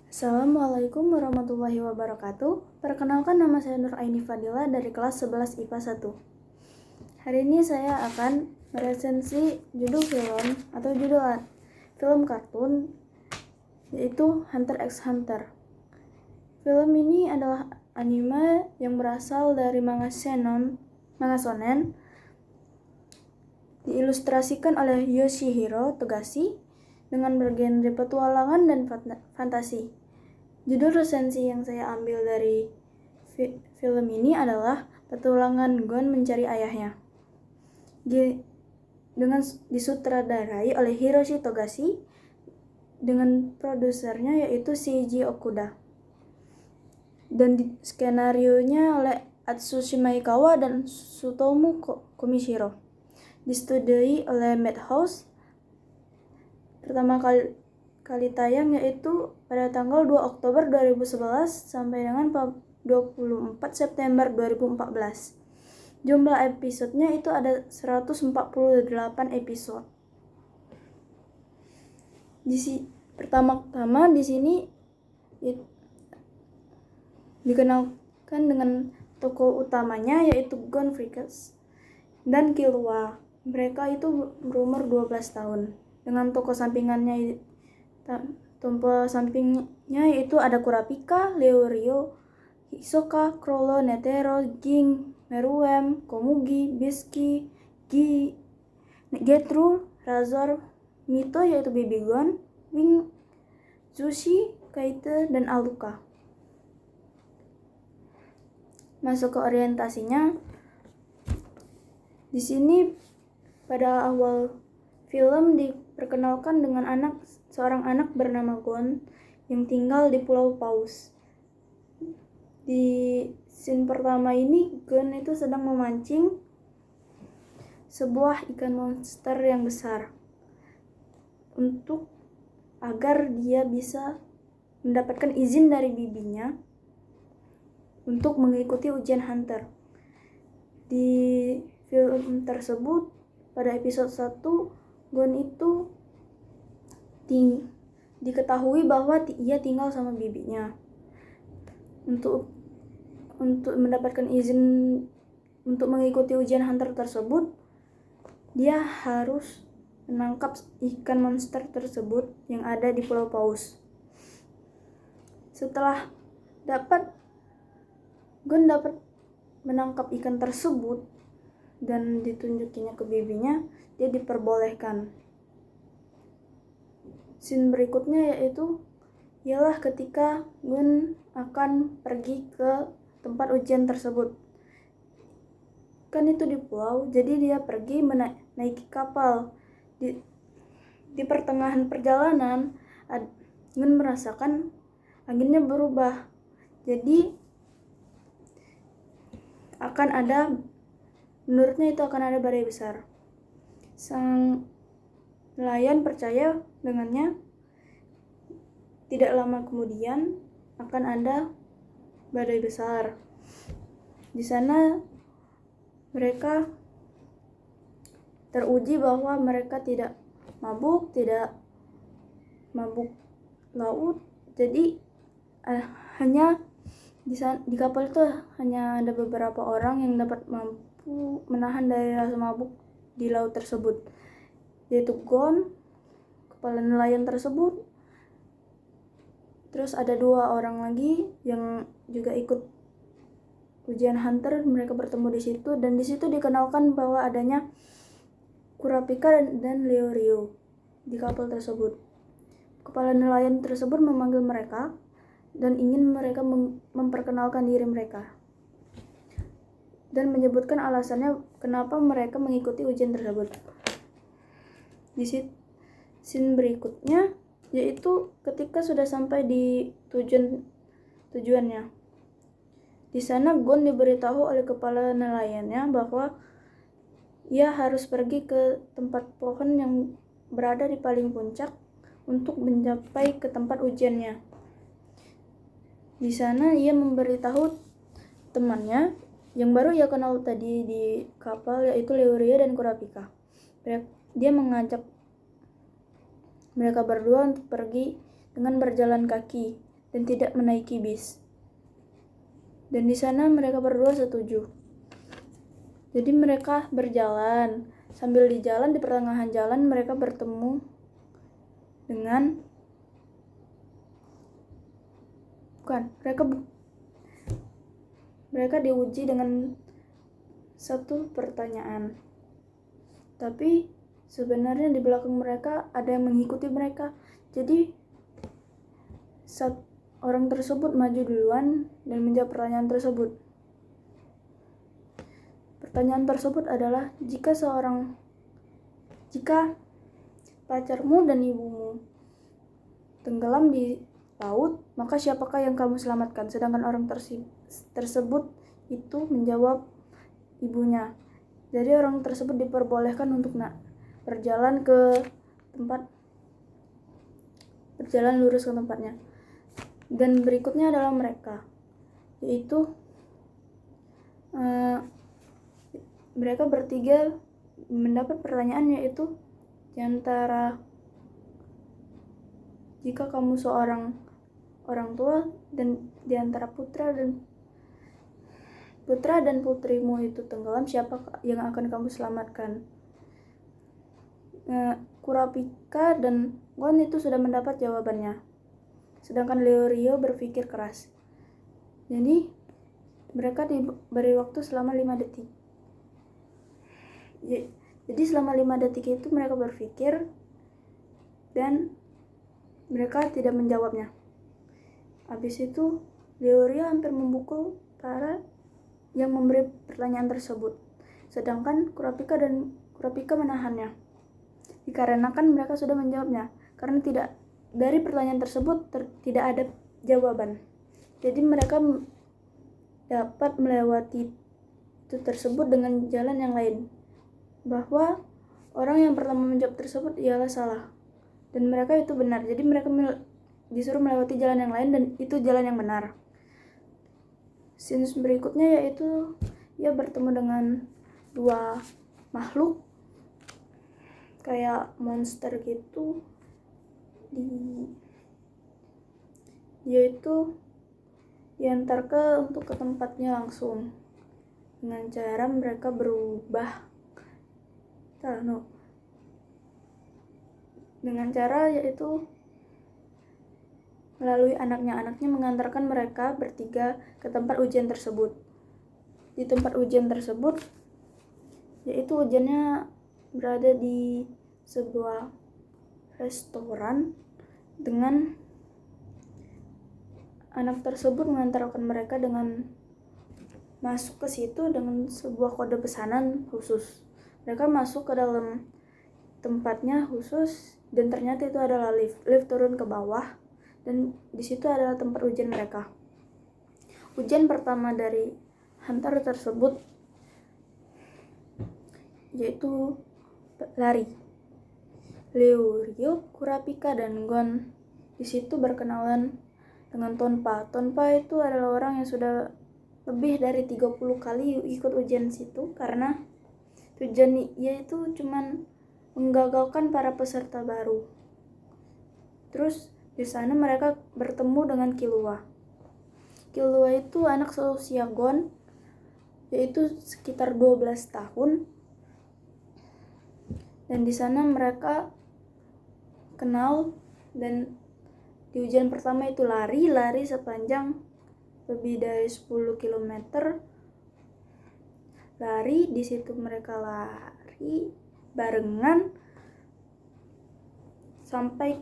Assalamualaikum warahmatullahi wabarakatuh. Perkenalkan, nama saya Nur Aini Fadila dari kelas 11 IPA 1. Hari ini saya akan meresensi judul film atau judul film kartun, yaitu Hunter x Hunter. Film ini adalah anime yang berasal dari manga shonen, diilustrasikan oleh Yoshihiro Togashi dengan bergenre petualangan dan fantasi. Judul resensi yang saya ambil dari film ini adalah Petualangan Gon Mencari Ayahnya, dengan disutradarai oleh Hiroshi Togashi dengan produsernya yaitu Seiji Okuda, dan skenarionya oleh Atsushi Maekawa dan Tsutomu Komishiro. Disetujui oleh Madhouse. Pertama kali tayang yaitu pada tanggal 2 Oktober 2011 sampai dengan 24 September 2014. Jumlah episodenya itu ada 148 episode. Pertama-tama di sini dikenalkan dengan tokoh utamanya yaitu Gon Freckles dan Killua. Mereka itu berumur 12 tahun. Dengan tokoh sampingnya yaitu ada Kurapika, Leorio, Hisoka, Chrollo, Netero, Ging, Meruem, Komugi, Bisky, Getru, Razor, Mito yaitu Baby Gon, Wing, Zushi, Kaite, dan Aluka. Masuk ke orientasinya. Di sini pada awal film diperkenalkan dengan seorang anak bernama Gon yang tinggal di Pulau Paus. Di scene pertama ini Gon itu sedang memancing sebuah ikan monster yang besar agar dia bisa mendapatkan izin dari bibinya untuk mengikuti ujian hunter. Di film tersebut pada episode 1 Gon itu diketahui bahwa ia tinggal sama bibinya. Untuk mendapatkan izin untuk mengikuti ujian hunter tersebut, dia harus menangkap ikan monster tersebut yang ada di Pulau Paus. Setelah Gon dapat menangkap ikan tersebut dan ditunjukinya ke bibinya, dia diperbolehkan. Scene berikutnya ialah ketika Gon akan pergi ke tempat ujian tersebut. Kan itu di pulau, jadi dia pergi menaiki kapal. Di pertengahan perjalanan, Gon merasakan anginnya berubah. Jadi menurutnya itu akan ada badai besar. Sang nelayan percaya dengannya. Tidak lama kemudian akan ada badai besar. Di sana mereka teruji bahwa mereka tidak mabuk laut. Jadi hanya di kapal itu hanya ada beberapa orang yang mampu menahan dari rasa mabuk di laut tersebut, yaitu Gon, kepala nelayan tersebut. Terus ada 2 orang lagi yang juga ikut ujian hunter. Mereka bertemu di situ, dan di situ dikenalkan bahwa adanya Kurapika dan Leorio di kapal tersebut. Kepala nelayan tersebut memanggil mereka dan ingin mereka memperkenalkan diri mereka dan menyebutkan alasannya kenapa mereka mengikuti ujian tersebut. Di scene berikutnya yaitu ketika sudah sampai di tujuannya. Di sana Gon diberitahu oleh kepala nelayannya bahwa ia harus pergi ke tempat pohon yang berada di paling puncak untuk mencapai ke tempat ujiannya. Di sana ia memberitahu temannya yang baru ia kenal tadi di kapal, yaitu Leorio dan Kurapika. Dia mengajak mereka berdua untuk pergi dengan berjalan kaki dan tidak menaiki bis. Dan di sana mereka berdua setuju. Jadi mereka berjalan. Sambil di jalan, di pertengahan jalan mereka bertemu dengan mereka diuji dengan satu pertanyaan. Tapi sebenarnya di belakang mereka ada yang mengikuti mereka. Jadi orang tersebut maju duluan dan menjawab pertanyaan tersebut. Pertanyaan tersebut adalah, jika pacarmu dan ibumu tenggelam di laut, maka siapakah yang kamu selamatkan? Sedangkan orang tersebut itu menjawab ibunya. Jadi orang tersebut diperbolehkan untuk berjalan lurus ke tempatnya. Dan berikutnya adalah mereka, yaitu mereka bertiga mendapat pertanyaan, yaitu di antara jika kamu seorang orang tua dan di antara putra dan putrimu itu tenggelam, siapa yang akan kamu selamatkan? Kurapika dan Gon itu sudah mendapat jawabannya, sedangkan Leorio berpikir keras. Jadi mereka diberi waktu selama 5 detik. Jadi selama 5 detik itu mereka berpikir dan mereka tidak menjawabnya. Habis itu Leorio hampir memukul para yang memberi pertanyaan tersebut, sedangkan Kurapika menahannya, dikarenakan mereka sudah menjawabnya. Karena dari pertanyaan tersebut tidak ada jawaban, jadi mereka dapat melewati itu tersebut dengan jalan yang lain, bahwa orang yang pertama menjawab tersebut ialah salah dan mereka itu benar. Jadi mereka disuruh melewati jalan yang lain dan itu jalan yang benar. Scene berikutnya yaitu ia bertemu dengan dua makhluk kayak monster gitu, yaitu diantar untuk ke tempatnya langsung dengan cara mereka berubah. Dengan cara yaitu melalui anaknya mengantarkan mereka bertiga ke tempat ujian tersebut. Di tempat ujian tersebut, yaitu ujiannya berada di sebuah restoran, dengan anak tersebut mengantarkan mereka dengan masuk ke situ dengan sebuah kode pesanan khusus. Mereka masuk ke dalam tempatnya khusus dan ternyata itu adalah lift turun ke bawah, dan di situ adalah tempat ujian mereka. Ujian pertama dari hunter tersebut yaitu lari. Leorio, Kurapika dan Gon di situ berkenalan dengan Tonpa. Tonpa itu adalah orang yang sudah lebih dari 30 kali ikut ujian situ, karena tujuan ia itu cuman menggagalkan para peserta baru. Terus di sana mereka bertemu dengan Killua. Killua itu anak seusia Gon, yaitu sekitar 12 tahun. Dan di sana mereka kenal, dan di ujian pertama itu lari sepanjang lebih dari 10 km. Lari, di situ mereka lari barengan sampai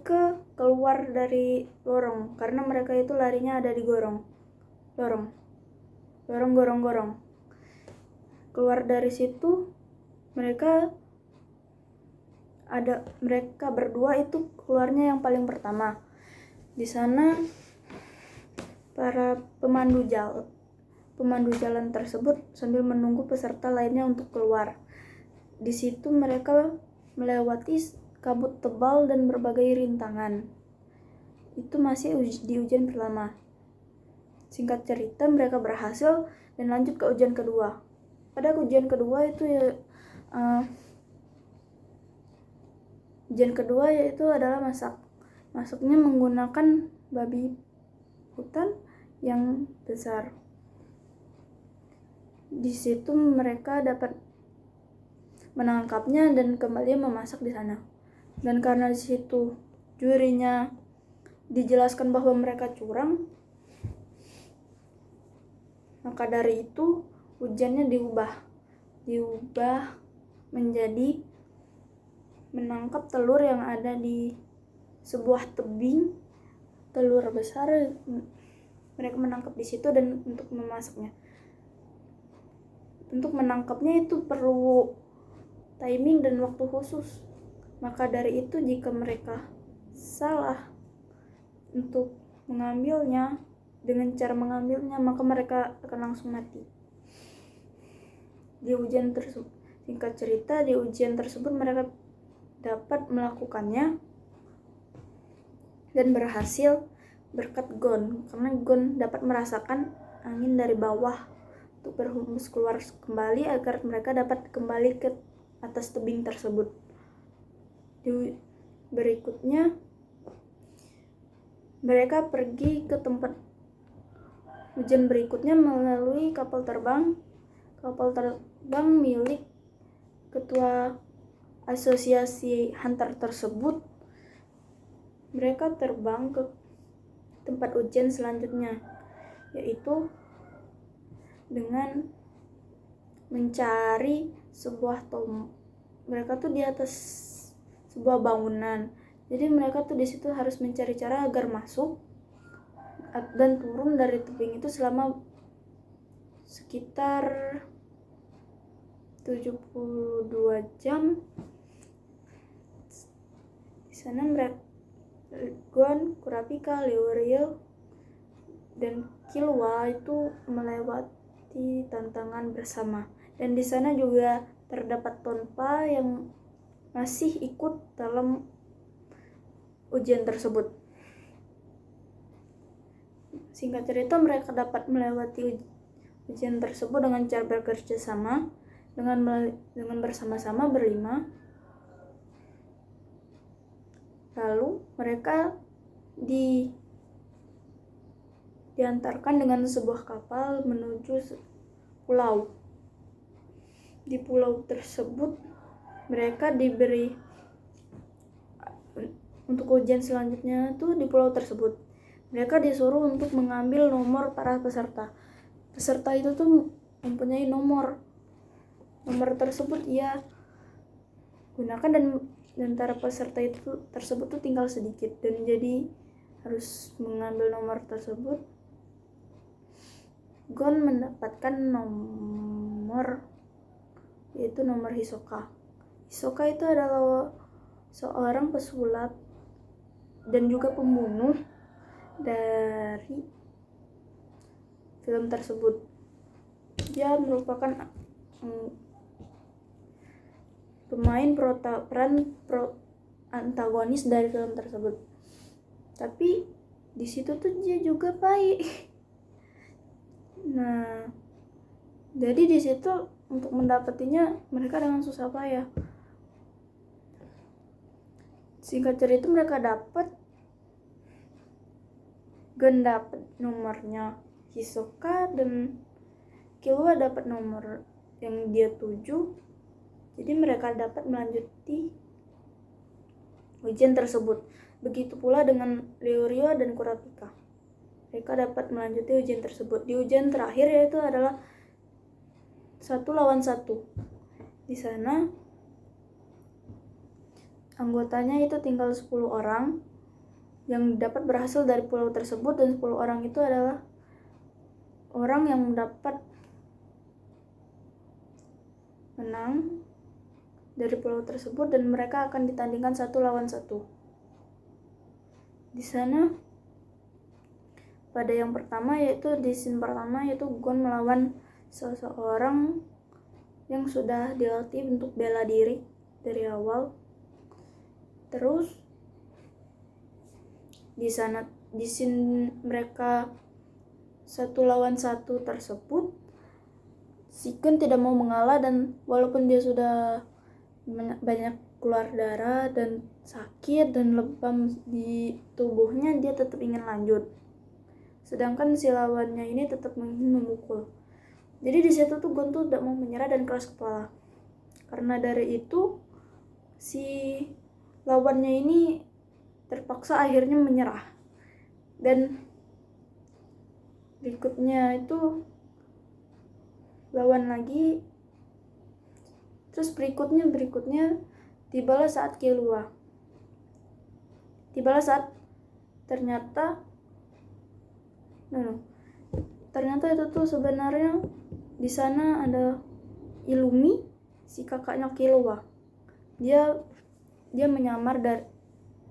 keluar dari lorong, karena mereka itu larinya ada di gorong. Keluar dari situ mereka berdua itu keluarnya yang paling pertama. Di sana para pemandu jalan tersebut sambil menunggu peserta lainnya untuk keluar. Di situ mereka melewati kabut tebal dan berbagai rintangan. Itu masih di ujian pertama. Singkat cerita, mereka berhasil dan lanjut ke ujian kedua. Pada ujian kedua itu ujian kedua yaitu adalah masak. Masaknya menggunakan babi hutan yang besar. Di situ mereka dapat menangkapnya dan kembali memasak di sana. Dan karena di situ jurinya dijelaskan bahwa mereka curang, maka dari itu ujiannya diubah menjadi menangkap telur yang ada di sebuah tebing, telur besar. Mereka menangkap di situ dan untuk memasaknya. Untuk menangkapnya itu perlu timing dan waktu khusus. Maka dari itu jika mereka salah untuk mengambilnya, dengan cara mengambilnya, maka mereka akan langsung mati. Di ujian tersebut, singkat cerita, di ujian tersebut mereka dapat melakukannya dan berhasil berkat Gon, karena Gon dapat merasakan angin dari bawah untuk berhembus keluar kembali agar mereka dapat kembali ke atas tebing tersebut. Berikutnya mereka pergi ke tempat ujian berikutnya melalui kapal terbang milik ketua asosiasi hunter tersebut. Mereka terbang ke tempat ujian selanjutnya, yaitu dengan mencari sebuah mereka tuh di atas sebuah bangunan. Jadi mereka tuh di situ harus mencari cara agar masuk dan turun dari tebing itu selama sekitar 72 jam. Di sana mereka Gon, Kurapika, Leorio, dan Killua itu melewati tantangan bersama. Dan di sana juga terdapat Tonpa yang masih ikut dalam ujian tersebut. Singkat cerita, mereka dapat melewati ujian tersebut dengan cara bekerja sama, dengan bersama-sama berlima. Lalu mereka diantarkan dengan sebuah kapal menuju pulau. Di pulau tersebut mereka diberi untuk ujian selanjutnya tuh di pulau tersebut. Mereka disuruh untuk mengambil nomor para peserta. Peserta itu tuh mempunyai nomor tersebut ia gunakan, dan antara peserta itu tersebut tuh tinggal sedikit, dan jadi harus mengambil nomor tersebut. Gon mendapatkan nomor, yaitu nomor Hisoka. Hisoka itu adalah seorang pesulap dan juga pembunuh dari film tersebut. Dia merupakan pemain antagonis dari film tersebut. Tapi di situ tuh dia juga baik. Nah, jadi di situ untuk mendapatinya mereka dengan susah payah. Singkat cerita, mereka dapat Gon dapat nomornya Hisoka dan Killua dapat nomor yang dia tuju. Jadi mereka dapat melanjuti ujian tersebut. Begitu pula dengan Leorio dan Kurapika. Mereka dapat melanjuti ujian tersebut. Di ujian terakhir yaitu adalah 1 lawan 1. Di sana anggotanya itu tinggal 10 orang yang dapat berhasil dari pulau tersebut, dan 10 orang itu adalah orang yang dapat menang dari pulau tersebut, dan mereka akan ditandingkan 1 lawan 1. Di sana pada yang pertama, yaitu di scene pertama, yaitu Gon melawan seseorang yang sudah dilatih untuk bela diri dari awal. Terus di scene mereka 1 lawan 1 tersebut, si Gon tidak mau mengalah, dan walaupun dia sudah banyak keluar darah dan sakit dan lebam di tubuhnya, dia tetap ingin lanjut. sedangkan si lawannya ini tetap memukul. Jadi di situ tuh Gon tuh tidak mau menyerah dan keras kepala. Karena dari itu si lawannya ini terpaksa akhirnya menyerah. Dan berikutnya itu lawan lagi. Terus berikutnya tibalah saat Killua. Tibalah saat ternyata itu tuh sebenarnya di sana ada Illumi, si kakaknya Killua. Dia menyamar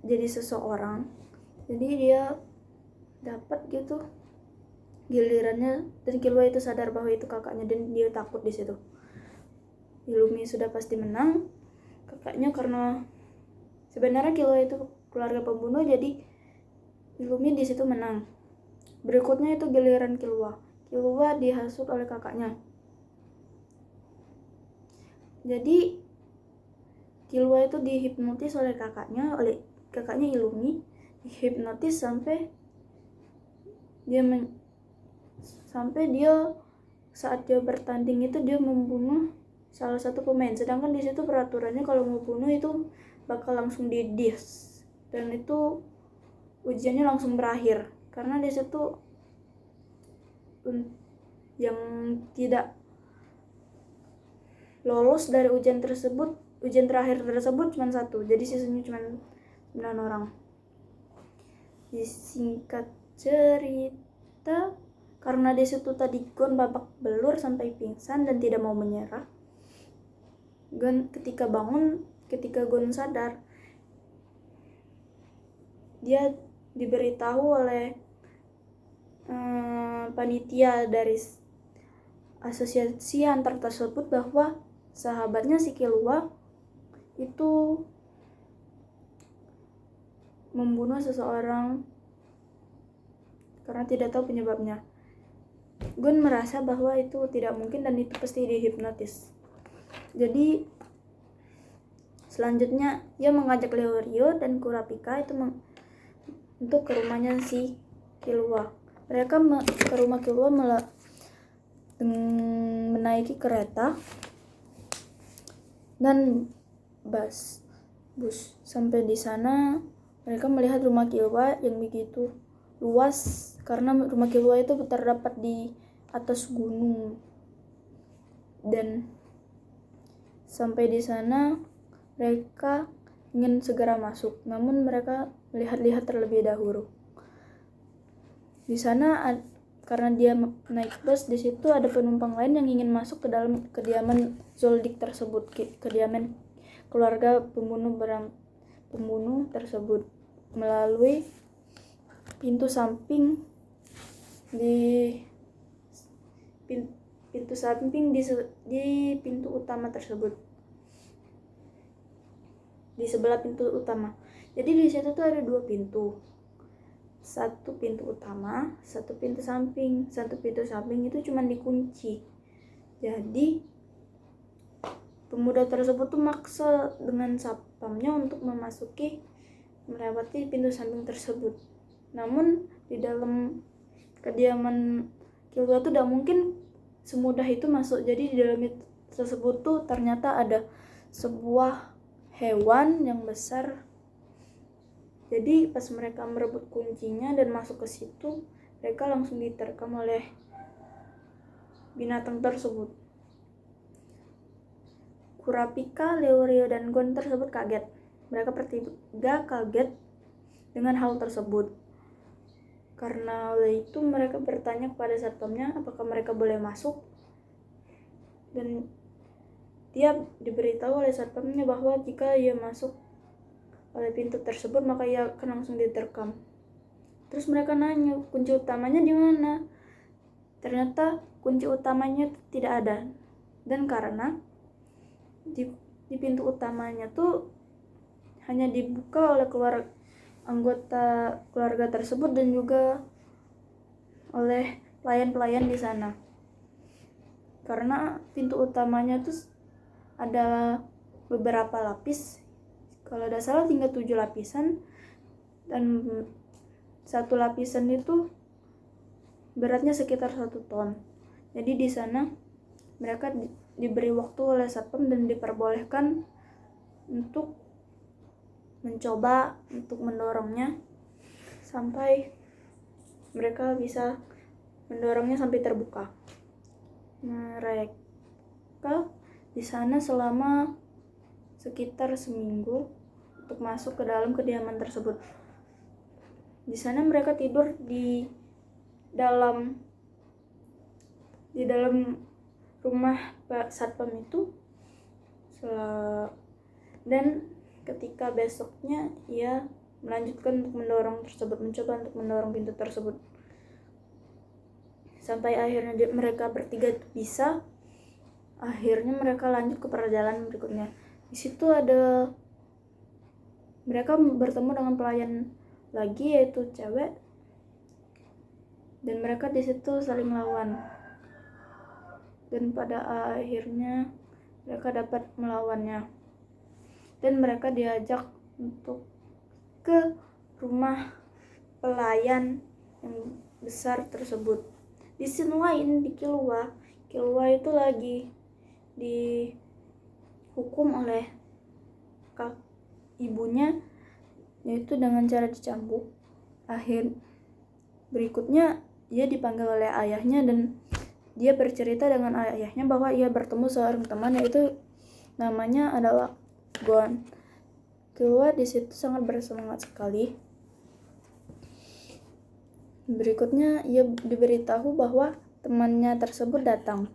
jadi seseorang. Jadi dia dapat gitu gilirannya, dan Killua itu sadar bahwa itu kakaknya dan dia takut di situ. Illumi sudah pasti menang kakaknya, karena sebenarnya Killua itu keluarga pembunuh, jadi Illumi di situ menang. Berikutnya itu giliran Killua dihasut oleh kakaknya. Jadi Killua itu dihipnotis oleh kakaknya Illumi, dihipnotis sampai dia saat dia bertanding itu dia membunuh salah satu pemain. Sedangkan di situ peraturannya kalau mau bunuh itu bakal langsung didis, dan itu ujiannya langsung berakhir. Karena di situ yang tidak lolos dari ujian terakhir tersebut cuma 1, jadi sisanya cuma 9 orang. Disingkat cerita, karena di situ tadi Gon babak belur sampai pingsan dan tidak mau menyerah. Ketika Gon sadar, dia diberitahu oleh panitia dari asosiasi antar tersebut bahwa sahabatnya si Killua itu membunuh seseorang karena tidak tahu penyebabnya. Gon merasa bahwa itu tidak mungkin dan itu pasti dihipnotis. Jadi selanjutnya ia mengajak Leorio dan Kurapika itu untuk ke rumahnya si Killua. Mereka ke rumah Killua menaiki kereta dan bus. Sampai di sana mereka melihat rumah Killua yang begitu luas, karena rumah Killua itu terdapat di atas gunung. Dan sampai di sana mereka ingin segera masuk, namun mereka melihat-lihat terlebih dahulu. Di sana karena dia naik bus, di situ ada penumpang lain yang ingin masuk ke dalam kediaman Zoldyck tersebut, kediaman keluarga pembunuh tersebut, melalui pintu samping di pintu utama tersebut, di sebelah pintu utama. Jadi di situ tuh ada 2 pintu, satu pintu utama, satu pintu samping. Satu pintu samping itu cuma dikunci. Jadi pemuda tersebut tuh maksa dengan satpamnya untuk melewati pintu samping tersebut. Namun di dalam kediaman Killua tuh tidak mungkin semudah itu masuk. Jadi di dalam tersebut tuh ternyata ada sebuah hewan yang besar. Jadi pas mereka merebut kuncinya dan masuk ke situ, mereka langsung diterkam oleh binatang tersebut. Kurapika, Leorio, dan Gon tersebut kaget. Mereka bertiga kaget dengan hal tersebut. Karena oleh itu mereka bertanya kepada satpamnya apakah mereka boleh masuk. Dan dia diberitahu oleh satpamnya bahwa jika ia masuk oleh pintu tersebut maka ia akan langsung diterkam. Terus mereka nanya kunci utamanya di mana. Ternyata kunci utamanya tidak ada. Dan karena di pintu utamanya tuh hanya dibuka oleh anggota keluarga tersebut dan juga oleh pelayan-pelayan di sana. Karena pintu utamanya tuh ada beberapa lapis, kalau tidak salah tinggal 7 lapisan, dan satu lapisan itu beratnya sekitar 1 ton. Jadi di sana mereka diberi waktu oleh satpam dan diperbolehkan untuk mencoba untuk mendorongnya sampai mereka bisa mendorongnya sampai terbuka. Mereka di sana selama sekitar seminggu untuk masuk ke dalam kediaman tersebut. Di sana mereka tidur di dalam rumah Pak Satpam itu, dan ketika besoknya ia melanjutkan untuk mencoba untuk mendorong pintu tersebut sampai akhirnya mereka bertiga bisa. Akhirnya mereka lanjut ke perjalanan berikutnya. Di situ mereka bertemu dengan pelayan lagi, yaitu cewek, dan mereka di situ saling lawan, dan pada akhirnya mereka dapat melawannya dan mereka diajak untuk ke rumah pelayan yang besar tersebut. Di scene lain di Killua itu lagi dihukum oleh ibunya, yaitu dengan cara dicambuk. Akhir berikutnya ia dipanggil oleh ayahnya dan dia bercerita dengan ayahnya bahwa ia bertemu seorang teman, yaitu namanya adalah Gon. Killua di situ sangat bersemangat sekali. Berikutnya ia diberitahu bahwa temannya tersebut datang.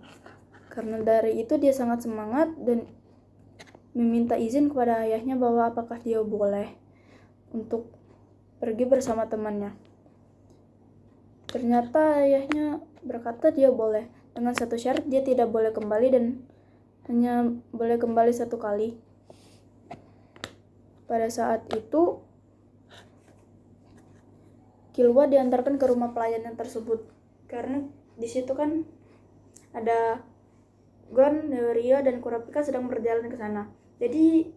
Karena dari itu dia sangat semangat dan meminta izin kepada ayahnya bahwa apakah dia boleh untuk pergi bersama temannya. Ternyata ayahnya berkata dia boleh, dengan satu syarat, dia tidak boleh kembali dan hanya boleh kembali 1 kali. Pada saat itu Killua diantarkan ke rumah pelayanan tersebut karena di situ kan ada Gon, Leorio, dan Kurapika sedang berjalan ke sana. Jadi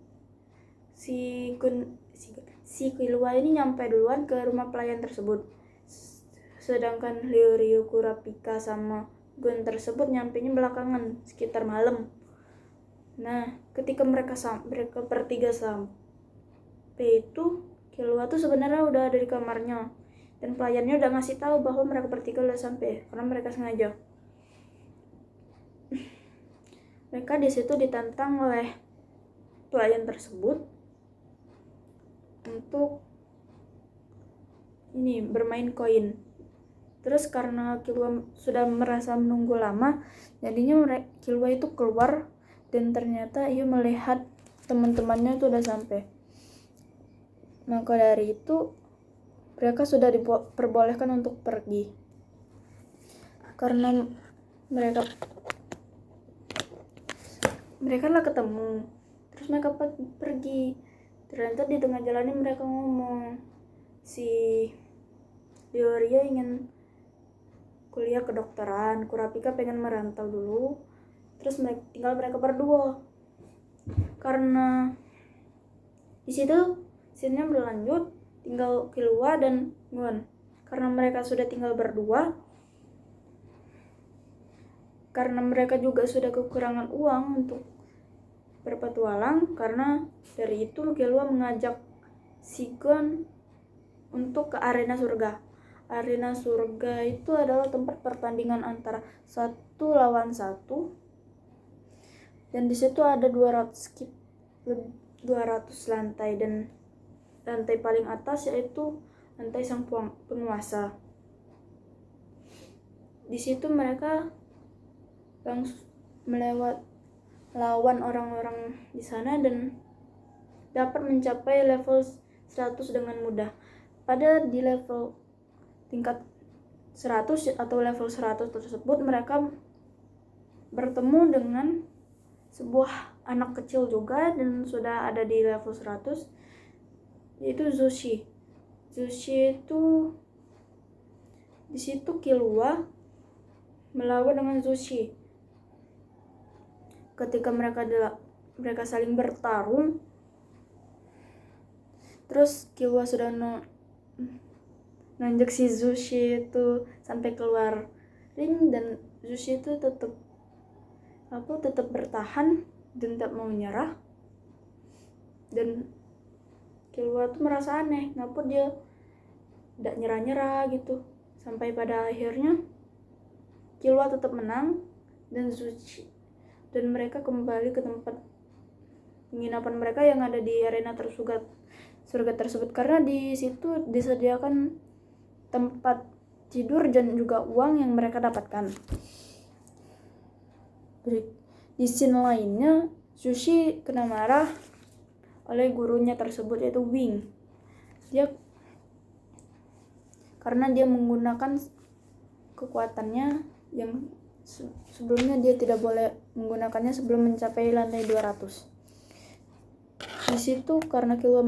si Killua ini nyampe duluan ke rumah pelayan tersebut, sedangkan Leorio, Kurapika, sama Gon tersebut nyampenya belakangan sekitar malam. Nah, ketika mereka bertiga sampai itu, Killua tuh sebenarnya udah ada di kamarnya dan pelayannya udah ngasih tahu bahwa mereka bertiga udah sampai karena mereka sengaja. Mereka di situ ditantang oleh pelayan tersebut untuk bermain koin. Terus karena Killua sudah merasa menunggu lama, jadinya Killua itu keluar dan ternyata ia melihat teman-temannya itu udah sampai. Maka dari itu mereka sudah diperbolehkan untuk pergi. Karena mereka lah ketemu, terus mereka pergi. Ternyata di tengah jalan ini mereka ngomong, si Leorio ingin kuliah kedokteran, Kurapika pengen merantau dulu, terus tinggal mereka berdua. Karena di situ scene-nya berlanjut, tinggal Killua dan Gon. Karena mereka sudah tinggal berdua, karena mereka juga sudah kekurangan uang untuk berpetualang, karena dari itu Killua mengajak si Gon untuk ke arena surga. Arena surga itu adalah tempat pertandingan antara 1 lawan 1, dan di situ ada 200 lantai, dan lantai paling atas yaitu lantai sang penguasa. Di situ mereka langsung lawan orang-orang di sana dan dapat mencapai level 100 dengan mudah. Pada di level tingkat 100 atau level 100 tersebut, mereka bertemu dengan sebuah anak kecil juga dan sudah ada di level 100, yaitu Zushi. Zushi itu di situ Killua melawan dengan Zushi. Ketika mereka saling bertarung, terus Killua sudah nanjak si Zushi itu sampai keluar ring, dan Zushi itu tetap bertahan dan tak mau menyerah. Dan Killua tuh merasa aneh, kenapa dia tidak nyerah gitu, sampai pada akhirnya Killua tetap menang dan Zushi dan mereka kembali ke tempat penginapan mereka yang ada di arena surga tersebut, karena di situ disediakan tempat tidur dan juga uang yang mereka dapatkan. Di scene lainnya, Zushi kena marah oleh gurunya tersebut, yaitu Wing. Karena dia menggunakan kekuatannya yang sebelumnya dia tidak boleh menggunakannya sebelum mencapai lantai 200. Di situ karena Killua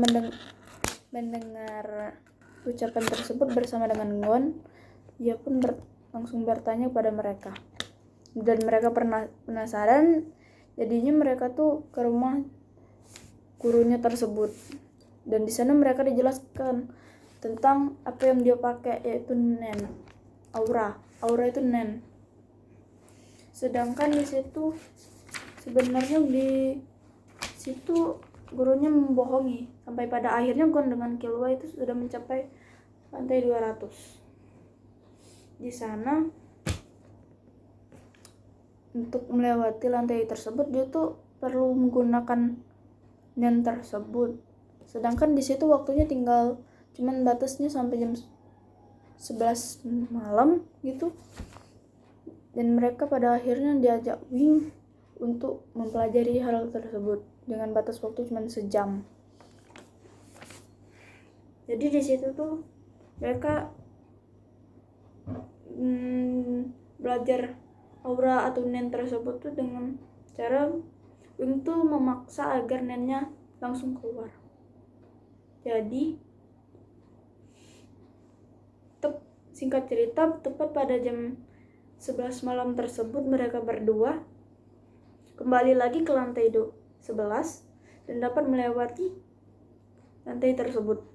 mendengar ucapan tersebut bersama dengan Gon, dia pun langsung bertanya kepada mereka. Dan mereka penasaran, jadinya mereka tuh ke rumah gurunya tersebut. Dan di sana mereka dijelaskan tentang apa yang dia pakai, yaitu Nen. Aura itu Nen. Sedangkan di situ sebenarnya di situ gurunya membohongi, sampai pada akhirnya Gon dengan Killua itu sudah mencapai lantai 200. Di sana untuk melewati lantai tersebut dia tuh perlu menggunakan Nen tersebut. Sedangkan di situ waktunya tinggal cuman batasnya sampai jam 11 malam gitu. Dan mereka pada akhirnya diajak Wing untuk mempelajari hal tersebut dengan batas waktu cuma sejam. Jadi di situ tuh mereka belajar aura atau Nen tersebut tuh dengan cara Wing tuh memaksa agar Nennya langsung keluar. Jadi singkat cerita, tepat pada jam 11 malam tersebut mereka berdua kembali lagi ke lantai 11 dan dapat melewati lantai tersebut.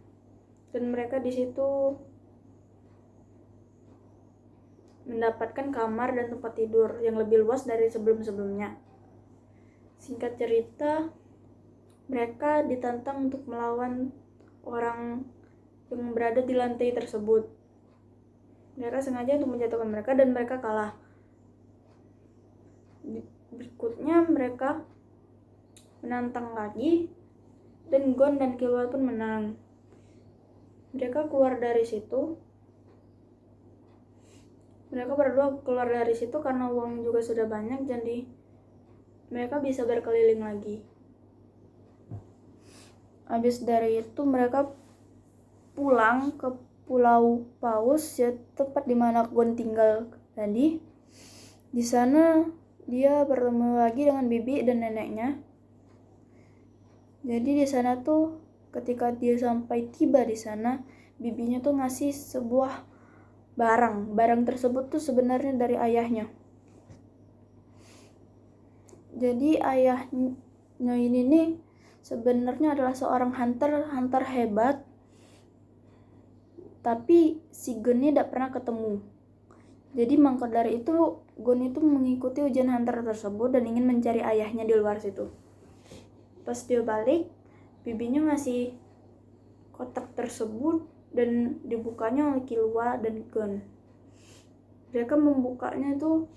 Dan mereka di situ mendapatkan kamar dan tempat tidur yang lebih luas dari sebelum-sebelumnya. Singkat cerita, mereka ditantang untuk melawan orang yang berada di lantai tersebut. Mereka sengaja untuk menjatuhkan mereka dan mereka kalah. Berikutnya mereka menantang lagi dan Gon dan Killua pun menang. Mereka keluar dari situ. Mereka berdua keluar dari situ karena uang juga sudah banyak, jadi mereka bisa berkeliling lagi. Habis dari itu mereka pulang ke Pulau Paus, ya tempat di mana Gon tinggal tadi. Di sana dia bertemu lagi dengan bibi dan neneknya. Jadi di sana tuh ketika dia sampai tiba di sana, bibinya tuh ngasih sebuah barang tersebut tuh sebenarnya dari ayahnya. Jadi ayahnya ini nih sebenarnya adalah seorang hunter hebat, tapi si Gon ini tidak pernah ketemu. Jadi maka dari itu Gon itu mengikuti ujian hunter tersebut dan ingin mencari ayahnya di luar situ. Pas dia balik, bibinya ngasih kotak tersebut dan dibukanya oleh Killua dan Gon. Mereka membukanya itu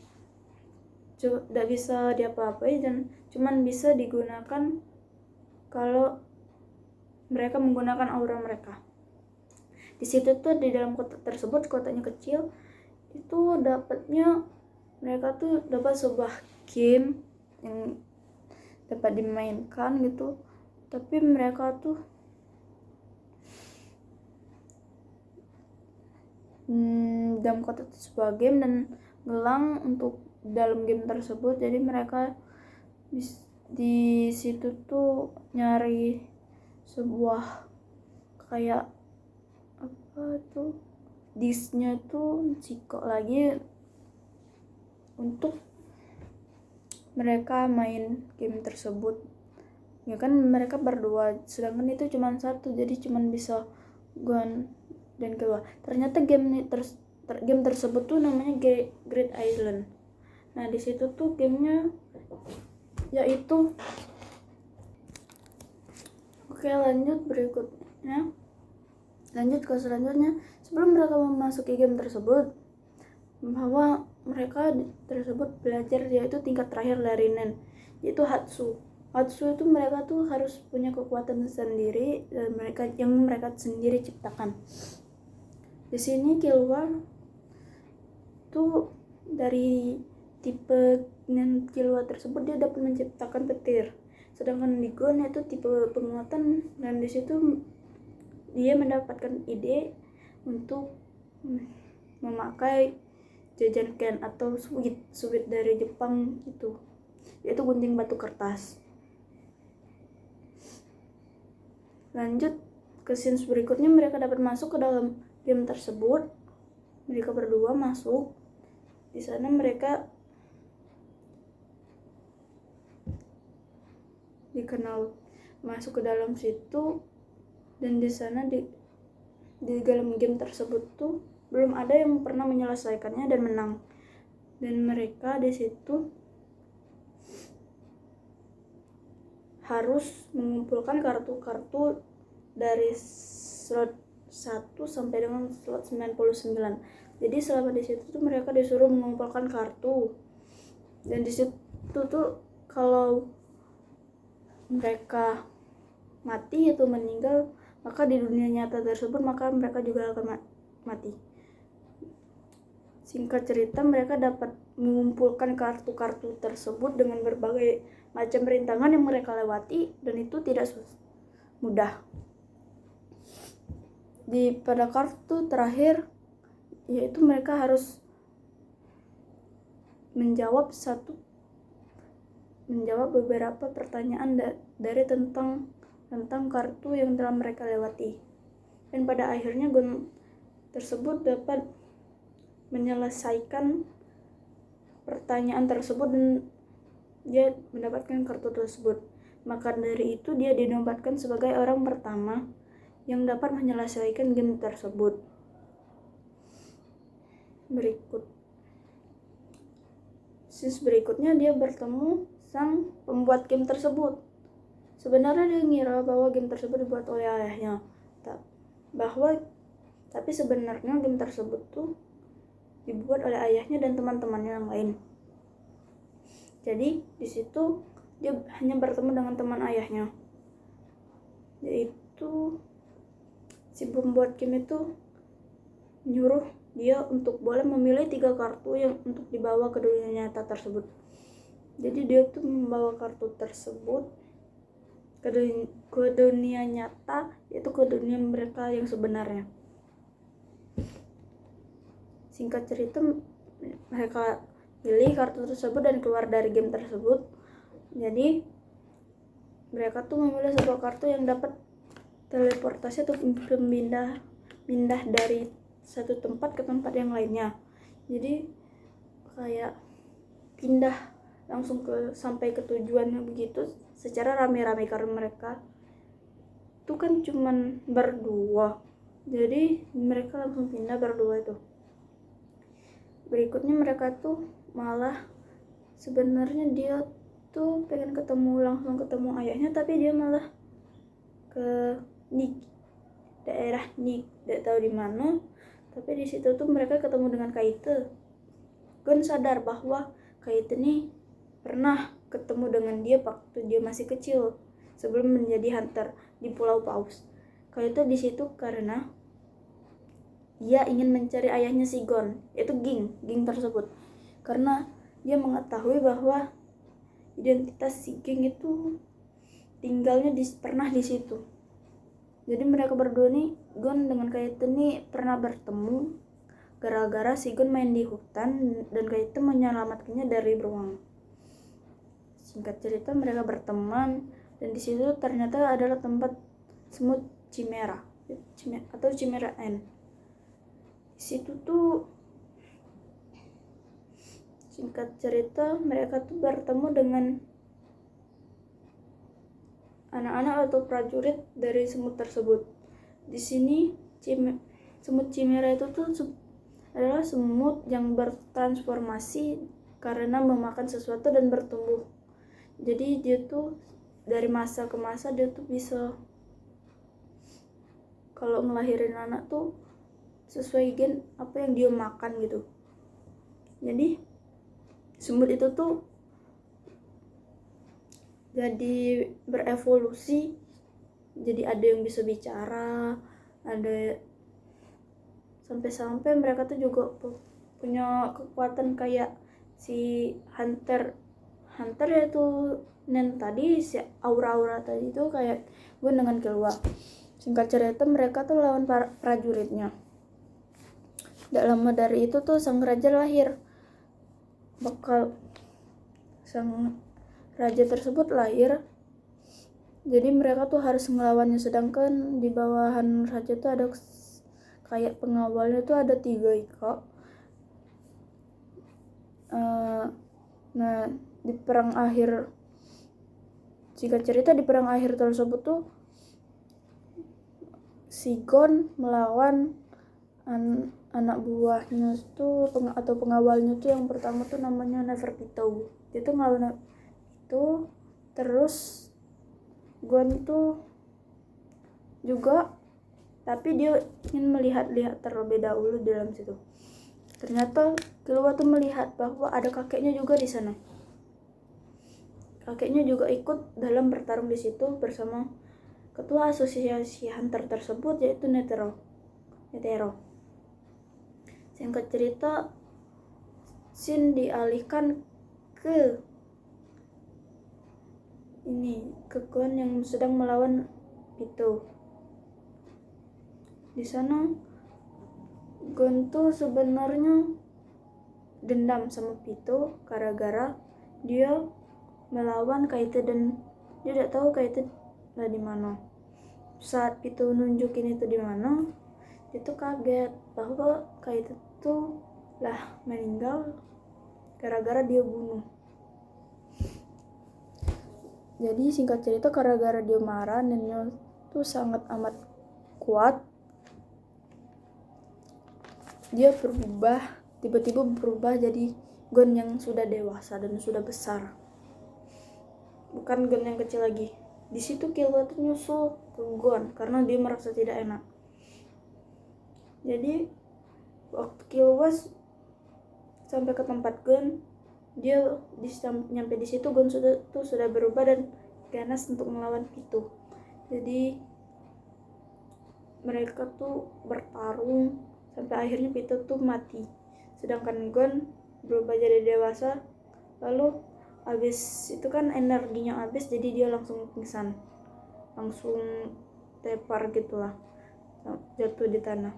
tidak bisa diapa-apai dan cuman bisa digunakan kalau mereka menggunakan aura mereka. Di situ tuh di dalam kotak tersebut, kotaknya kecil, itu mereka tuh dapat sebuah game yang dapat dimainkan gitu. Tapi mereka tuh dalam kotak itu sebuah game dan gelang untuk dalam game tersebut. Jadi mereka di situ tuh nyari sebuah kayak disknya tuh cikok lagi untuk mereka main game tersebut. Ya kan mereka berdua, sedangkan itu cuma satu, jadi cuma bisa Gon dan keluar. Ternyata game tersebut tuh namanya Great Island. Nah di situ tuh gamenya yaitu, oke lanjut ke selanjutnya. Sebelum mereka memasuki game tersebut, bahwa mereka tersebut belajar yaitu tingkat terakhir dari Nen, yaitu Hatsu itu mereka tuh harus punya kekuatan sendiri dan mereka sendiri ciptakan. Di sini Killua tuh dari tipe Nen Killua tersebut dia dapat menciptakan petir, sedangkan di Gon itu tipe penguatan, dan di situ dia mendapatkan ide untuk memakai jajan ken atau sweet dari Jepang itu, yaitu gunting batu kertas. Lanjut ke scenes berikutnya, mereka dapat masuk ke dalam game tersebut. Mereka berdua masuk. Di sana mereka dikenal masuk ke dalam situ, dan di sana di dalam game tersebut tuh belum ada yang pernah menyelesaikannya dan menang. Dan mereka di situ harus mengumpulkan kartu-kartu dari slot 1 sampai dengan slot 99. Jadi selama di situ tuh mereka disuruh mengumpulkan kartu. Dan di situ tuh kalau mereka mati atau meninggal, maka di dunia nyata tersebut maka mereka juga akan mati. Singkat cerita, mereka dapat mengumpulkan kartu-kartu tersebut dengan berbagai macam rintangan yang mereka lewati, dan itu tidak mudah. Pada kartu terakhir, yaitu mereka harus menjawab beberapa pertanyaan dari tentang kartu yang telah mereka lewati. Dan pada akhirnya Gon tersebut dapat menyelesaikan pertanyaan tersebut dan dia mendapatkan kartu tersebut. Maka dari itu dia dinobatkan sebagai orang pertama yang dapat menyelesaikan game tersebut. Berikutnya dia bertemu sang pembuat game tersebut. Sebenarnya dia ngira bahwa game tersebut dibuat oleh ayahnya, tapi sebenarnya game tersebut tuh dibuat oleh ayahnya dan teman-temannya yang lain. Jadi di situ dia hanya bertemu dengan teman ayahnya, yaitu si pembuat game itu nyuruh dia untuk boleh memilih 3 kartu yang untuk dibawa ke dunia nyata tersebut. Jadi dia tuh membawa kartu tersebut ke dunia nyata, yaitu ke dunia mereka yang sebenarnya. Singkat cerita, mereka pilih kartu tersebut dan keluar dari game tersebut. Jadi mereka tuh memilih sebuah kartu yang dapat teleportasi atau pindah dari satu tempat ke tempat yang lainnya. Jadi kayak pindah langsung sampai ke tujuannya begitu secara rame-rame, karena mereka tuh kan cuman berdua. Jadi mereka langsung pindah berdua itu. Berikutnya mereka tuh malah sebenarnya dia tuh pengen langsung ketemu ayahnya, tapi dia malah ke daerah Nik, tidak tahu di mana. Tapi di situ tuh mereka ketemu dengan Kaite. Gon sadar bahwa Kaite nih pernah ketemu dengan dia waktu dia masih kecil sebelum menjadi hunter di Pulau Paus. Kaite di situ karena dia ingin mencari ayahnya si Gon, yaitu Ging tersebut, karena dia mengetahui bahwa identitas si Ging itu tinggalnya pernah di situ. Jadi mereka berdua nih, Gon dengan Kaite nih pernah bertemu gara-gara si Gon main di hutan dan Kaite menyelamatkannya dari beruang. Singkat cerita, mereka berteman, dan di situ ternyata adalah tempat semut Chimera atau Chimera Ant. Di situ tuh singkat cerita mereka tuh bertemu dengan anak-anak atau prajurit dari semut tersebut. Di sini semut chimera itu tuh adalah semut yang bertransformasi karena memakan sesuatu dan bertumbuh. Jadi dia tuh dari masa ke masa dia tuh bisa kalau ngelahirin anak tuh sesuai gen apa yang dia makan gitu. Jadi semut itu tuh jadi berevolusi, jadi ada yang bisa bicara, ada sampai-sampai mereka tuh juga punya kekuatan kayak si hunter yaitu Nen tadi, si aura tadi itu kayak gue dengan Killua. Singkat cerita mereka tuh lawan prajuritnya. Tidak lama dari itu tuh sang raja lahir. Sang raja tersebut lahir. Jadi mereka tuh harus ngelawannya, sedangkan di bawahan raja tuh ada kayak pengawalnya tuh ada 3 Ika. Nah di perang akhir, singkat cerita di perang akhir tersebut tuh si Gon melawan anak buahnya tuh atau pengawalnya tuh yang pertama tuh namanya Neferpitou. Dia tuh ngelawan itu, terus Gon tuh juga, tapi dia ingin melihat terlebih dahulu di dalam situ. Ternyata Killua tuh melihat bahwa ada kakeknya juga di sana. Kakeknya juga ikut dalam bertarung di situ bersama ketua asosiasi hunter tersebut, yaitu Netero. Singkat cerita, scene dialihkan ke Gon yang sedang melawan itu. Di sana Gon tuh sebenarnya dendam sama Pitou gara-gara dia melawan Kaite dan dia tidak tahu Kaite lah di mana. Saat Pitou nunjukin itu di mana, dia tuh kaget bahwa Kaite tuh lah meninggal gara-gara dia bunuh. Jadi singkat cerita, gara-gara dia marah dan dia tuh sangat amat kuat, dia tiba-tiba berubah jadi Gon yang sudah dewasa dan sudah besar, bukan Gon yang kecil lagi. Di situ Killua tuh nyusul ke Gon karena dia merasa tidak enak. Jadi waktu Killua sampai ke tempat Gon, dia nyampe di situ Gon sudah berubah dan ganas untuk melawan Pitou. Jadi mereka tuh bertarung sampai akhirnya Pitou tuh mati, sedangkan Gon berubah jadi dewasa. Lalu habis itu kan energinya habis, jadi dia langsung pingsan, langsung tepar gitulah, jatuh di tanah.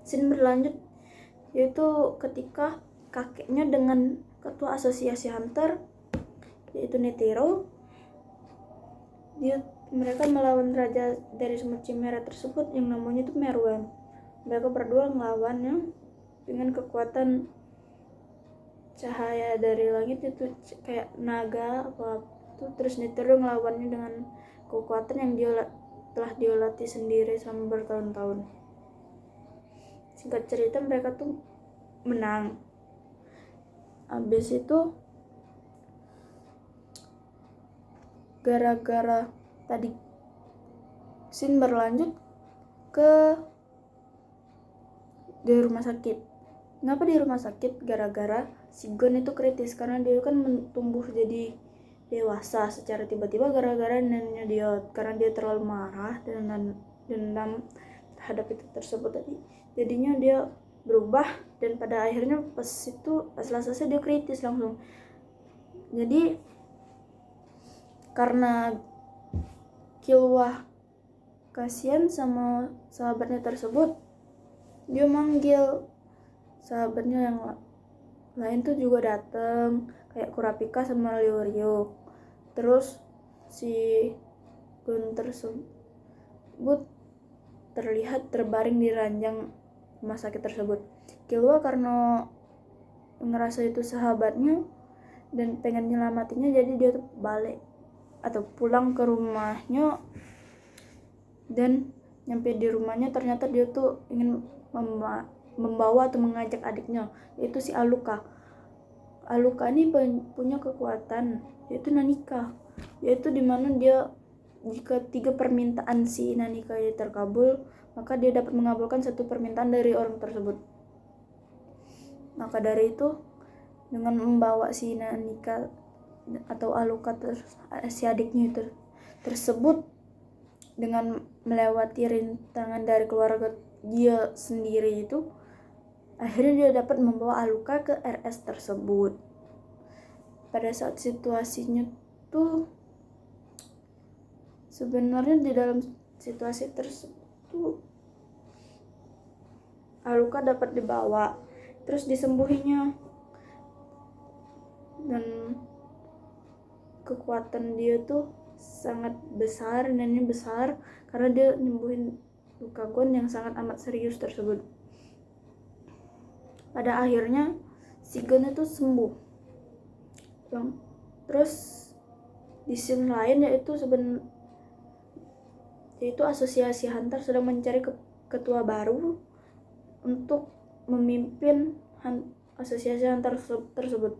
Scene berlanjut yaitu ketika kakeknya dengan ketua asosiasi hunter yaitu Netero, mereka melawan raja dari semut chimera tersebut yang namanya itu Meruem. Mereka berdua melawannya dengan kekuatan cahaya dari langit itu kayak naga apa itu. Terus Netero ngelawannya dengan kekuatan yang telah dia latih sendiri selama bertahun-tahun. Singkat cerita mereka tuh menang. Habis itu gara-gara tadi scene berlanjut ke di rumah sakit. Kenapa di rumah sakit? Gara-gara si Gon itu kritis karena dia kan tumbuh jadi dewasa secara tiba-tiba gara-gara neneknya dia, karena dia terlalu marah dan dendam terhadap itu tersebut tadi. Jadinya dia berubah dan pada akhirnya pas selesai dia kritis langsung. Jadi karena Killua kasihan sama sahabatnya tersebut, dia manggil sahabatnya yang lain tuh juga datang, kayak Kurapika sama Leorio. Terus si Gon tersebut terlihat terbaring di ranjang rumah sakit tersebut. Killua karena ngerasa itu sahabatnya dan pengen nyelamatinya, jadi dia tuh balik atau pulang ke rumahnya dan nyampe di rumahnya ternyata dia tuh ingin membawa atau mengajak adiknya, yaitu si Aluka. Aluka ini punya kekuatan, yaitu Nanika, yaitu dimana dia jika 3 permintaan si Nanika terkabul, maka dia dapat mengabulkan 1 permintaan dari orang tersebut. Maka dari itu, dengan membawa si Nanika atau Aluka si adiknya itu tersebut, dengan melewati rintangan dari keluarga dia sendiri itu, akhirnya dia dapat membawa Aluka ke RS tersebut. Pada saat situasinya tuh, sebenarnya di dalam situasi tersebut tuh Aluka dapat dibawa terus disembuhinya, dan kekuatan dia tuh sangat besar, dan ini besar karena dia nyembuhin luka Gon yang sangat amat serius tersebut. Pada akhirnya si Gon itu sembuh. Terus di scene lain yaitu asosiasi Hunter sedang mencari ketua baru untuk memimpin asosiasi Hunter tersebut.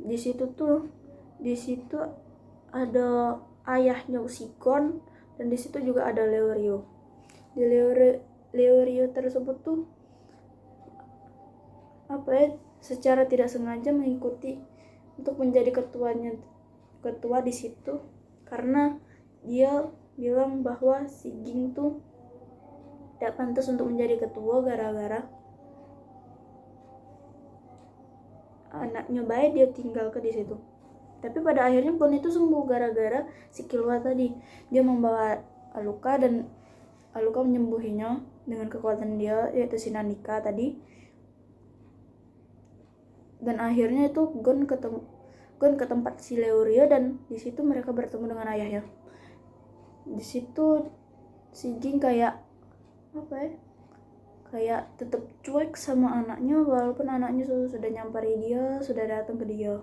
Di situ ada ayahnya si Gon, dan di situ juga ada Leorio. Di Leorio tersebut tuh secara tidak sengaja mengikuti untuk menjadi ketua di situ, karena dia bilang bahwa si Ging tuh tidak pantas untuk menjadi ketua gara-gara anaknya baik dia tinggalkan di situ. Tapi pada akhirnya Gon itu sembuh gara-gara si Killua tadi. Dia membawa Aluka dan Aluka menyembuhinya dengan kekuatan dia, yaitu si Nanika tadi. Dan akhirnya itu Gon ke tempat si Leorio, dan di situ mereka bertemu dengan ayahnya. Di situ si Ging kayak tetap cuek sama anaknya, walaupun anaknya sudah nyampari dia, sudah datang ke dia.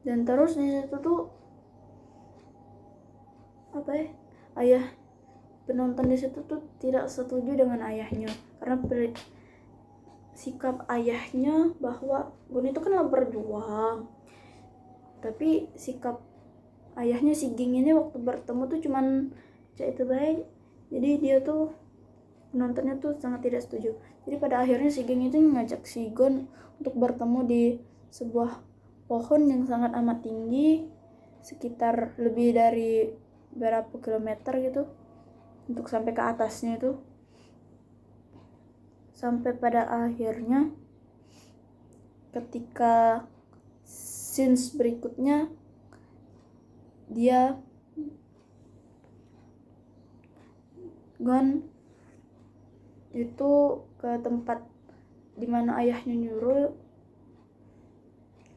Dan terus di situ tuh ayah penonton di situ tuh tidak setuju dengan ayahnya, karena sikap ayahnya bahwa Gon itu kan berjuang, tapi sikap ayahnya si Ging ini waktu bertemu tuh cuman itu baik. Jadi dia tuh penontonnya tuh sangat tidak setuju. Jadi pada akhirnya si Ging itu ngajak si Gon untuk bertemu di sebuah pohon yang sangat amat tinggi, sekitar lebih dari berapa kilometer gitu, untuk sampai ke atasnya itu. Sampai pada akhirnya ketika scenes berikutnya, Gon itu ke tempat dimana ayahnya nyuruh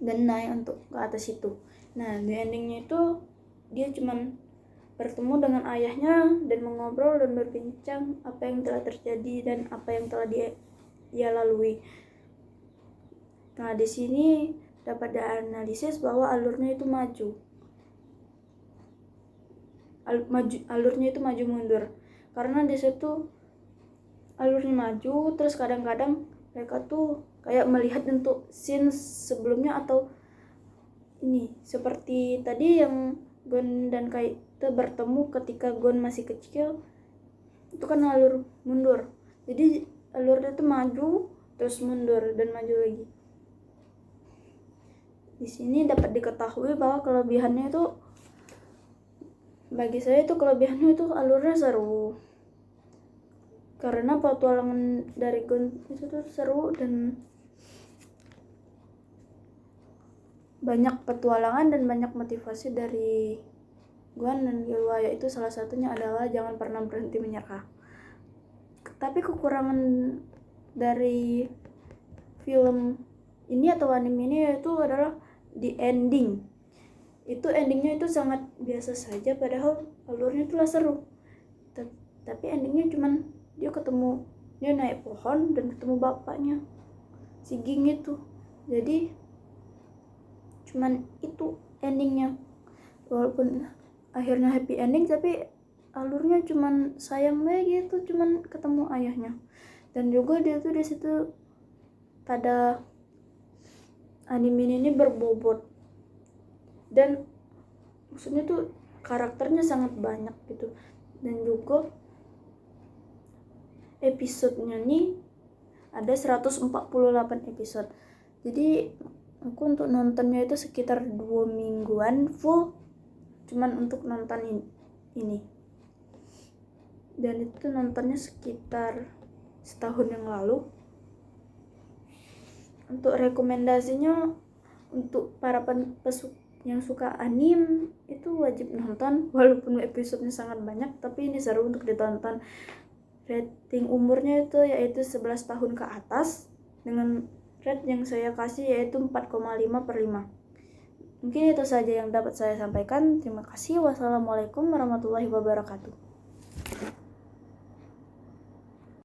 dan naik untuk ke atas itu. Nah, di endingnya itu dia cuman bertemu dengan ayahnya dan mengobrol dan berbincang apa yang telah terjadi dan apa yang telah dia lalui. Nah, di sini dapat dianalisis bahwa alurnya itu maju mundur, karena di situ alurnya maju, terus kadang-kadang mereka tuh kayak melihat untuk scene sebelumnya, atau ini seperti tadi yang Gon dan Kaito bertemu ketika Gon masih kecil, itu kan alur mundur. Jadi alurnya itu maju terus mundur dan maju lagi. Di sini dapat diketahui bahwa kelebihannya itu, bagi saya itu kelebihannya itu alurnya seru, karena petualangan dari Gon itu tuh seru dan banyak petualangan dan banyak motivasi dari Gon dan Killua, yaitu salah satunya adalah jangan pernah berhenti menyerah. Tapi kekurangan dari film ini atau anime ini yaitu adalah di ending. Itu endingnya itu sangat biasa saja, padahal alurnya itu lah seru. Tapi endingnya cuman dia naik pohon dan ketemu bapaknya si Ging itu. Jadi cuman itu endingnya, walaupun akhirnya happy ending, tapi alurnya cuman sayang banget gitu, cuman ketemu ayahnya. Dan juga dia tuh di situ pada anime ini berbobot, dan maksudnya tuh karakternya sangat banyak gitu. Dan juga episodenya nih ada 148 episode. Jadi aku untuk nontonnya itu sekitar 2 mingguan full cuman untuk nonton ini. Dan itu nontonnya sekitar setahun yang lalu. Untuk rekomendasinya untuk para yang suka anime itu wajib nonton, walaupun episodenya sangat banyak, tapi ini seru untuk ditonton. Rating umurnya itu yaitu 11 tahun ke atas, dengan rate yang saya kasih yaitu 4,5/5. Mungkin itu saja yang dapat saya sampaikan. Terima kasih. Wassalamualaikum warahmatullahi wabarakatuh.